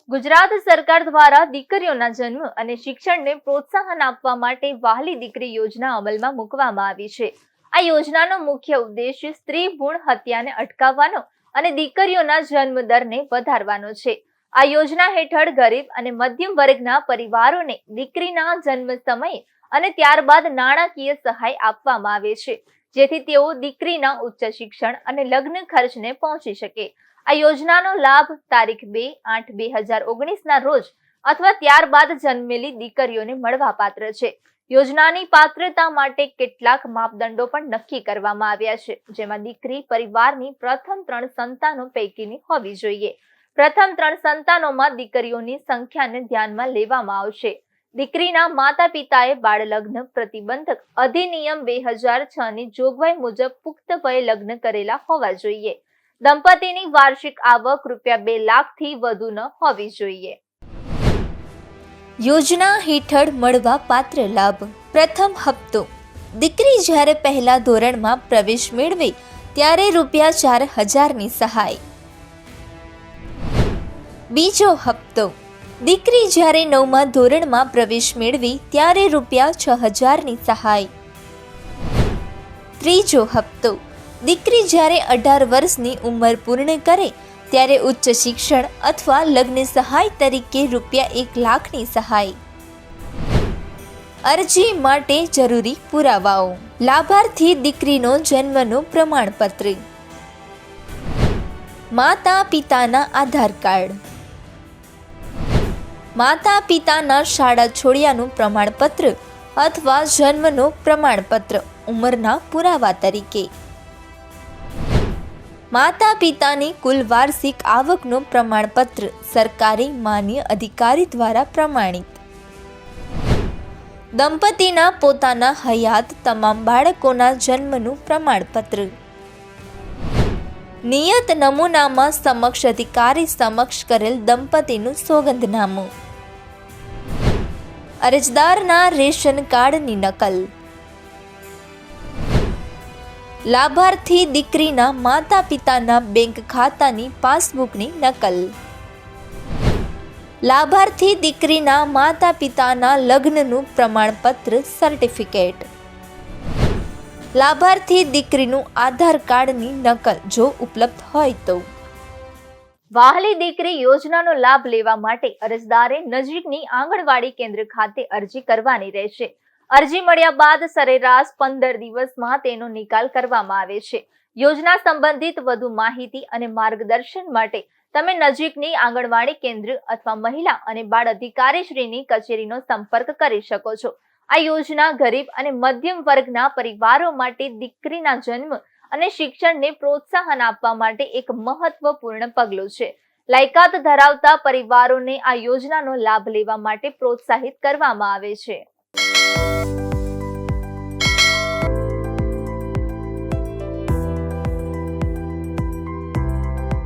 ગુજરાત સરકાર દ્વારા દીકરીઓના જન્મ અને શિક્ષણને પ્રોત્સાહન આપવા માટે વહાલી દીકરી યોજના અમલમાં મૂકવામાં આવી છે। આ યોજનાનો મુખ્ય ઉદ્દેશ સ્ત્રી ભ્રૂણ હત્યાને અટકાવવાનો અને દીકરીઓના જન્મ દરને વધારવાનો છે। આ યોજના હેઠળ ગરીબ અને મધ્યમ વર્ગના પરિવારોને દીકરીના જન્મ સમયે અને ત્યારબાદ નાણાકીય સહાય આપવામાં આવે છે, જેથી તેઓ દીકરીના ઉચ્ચ શિક્ષણ અને લગ્ન ખર્ચને પહોંચી શકે। આ યોજનાનો લાભ તારીખ 2/8/2019 રોજ અથવા ત્યારબાદ જન્મેલી દીકરીઓને મળવાપાત્ર છે। યોજનાની પાત્રતા માટે કેટલાક માપદંડો પણ નક્કી કરવામાં આવ્યા છે, જેમાં દીકરી પરિવારની પ્રથમ 3 સંતાનો પૈકીની હોવી જોઈએ। પ્રથમ 3 સંતાનોમાં દીકરીઓની સંખ્યાને ધ્યાનમાં લેવામાં આવશે। દીકરીના માતા પિતાએ બાળ લગ્ન પ્રતિબંધક અધિનિયમ 2006 ની જોગવાઈ મુજબ પુખ્ત વયે લગ્ન કરેલા હોવા જોઈએ। દંપતીની વાર્ષિક આવક ₹2 લાખથી વધુ ન હોવી જોઈએ। યોજના હેઠળ મળવા પાત્ર લાભ। પ્રથમ હપ્તો। દીકરી જ્યારે પહેલા ધોરણમાં પ્રવેશ મેળવે ત્યારે ₹4,000ની સહાય। બીજો હપ્તો। દીકરી જ્યારે 9મા ધોરણમાં પ્રવેશ મેળવે ત્યારે ₹6,000ની સહાય। ત્રીજો હપ્તો। દીકરી જ્યારે 18 વર્ષની ઉંમર પૂર્ણ કરે ત્યારે ઉચ્ચ શિક્ષણ અથવા લગ્ન સહાય તરીકે ₹1 લાખની સહાય। અરજી માટે જરૂરી પુરાવાઓ। લાભાર્થી દીકરીનો જન્મનો પ્રમાણપત્ર, માતા પિતાના આધાર કાર્ડ, માતા પિતાના શાળા છોડ્યાનું પ્રમાણપત્ર અથવા જન્મનો પ્રમાણપત્ર ઉંમરના પુરાવા તરીકે, માતા પિતાની કુલ વાર્ષિક આવકનો પ્રમાણપત્ર સરકારી માન્ય અધિકારી દ્વારા પ્રમાણિત, દંપતીના પોતાના હયાત તમામ બાળકોના જન્મનું પ્રમાણપત્ર, નિયત નમૂનામાં સમક્ષ અધિકારી સમક્ષ કરેલ દંપતીનું સોગંદનામું, અરજદારના રેશન કાર્ડની નકલ, લાભાર્થી દીકરીના માતા પિતાના બેંક ખાતાની પાસબુકની નકલ, લાભાર્થી દીકરીના માતા પિતાના લગ્નનું પ્રમાણપત્ર સર્ટિફિકેટ, લાભાર્થી દીકરીનું આધાર કાર્ડની નકલ જો ઉપલબ્ધ હોય તો। વહાલી દીકરી યોજનાનો લાભ લેવા માટે અરજદારે નજીકની આંગણવાડી કેન્દ્ર ખાતે અરજી કરવાની રહેશે। અરજી મળ્યા બાદ સરેરાશ 15 દિવસમાં તેનો નિકાલ કરવામાં આવે છે। યોજના સંબંધિત વધુ માહિતી અને માર્ગદર્શન માટે તમે નજીકની આંગણવાડી કેન્દ્ર અથવા મહિલા અને બાળ અધિકારીશ્રીની કચેરીનો સંપર્ક કરી શકો છો। આ યોજના ગરીબ અને મધ્યમ વર્ગના પરિવારો માટે દીકરીના જન્મ અને શિક્ષણને પ્રોત્સાહન આપવા માટે એક મહત્વપૂર્ણ પગલું છે। લાયકાત ધરાવતા પરિવારોને આ યોજનાનો લાભ લેવા માટે પ્રોત્સાહિત કરવામાં આવે છે।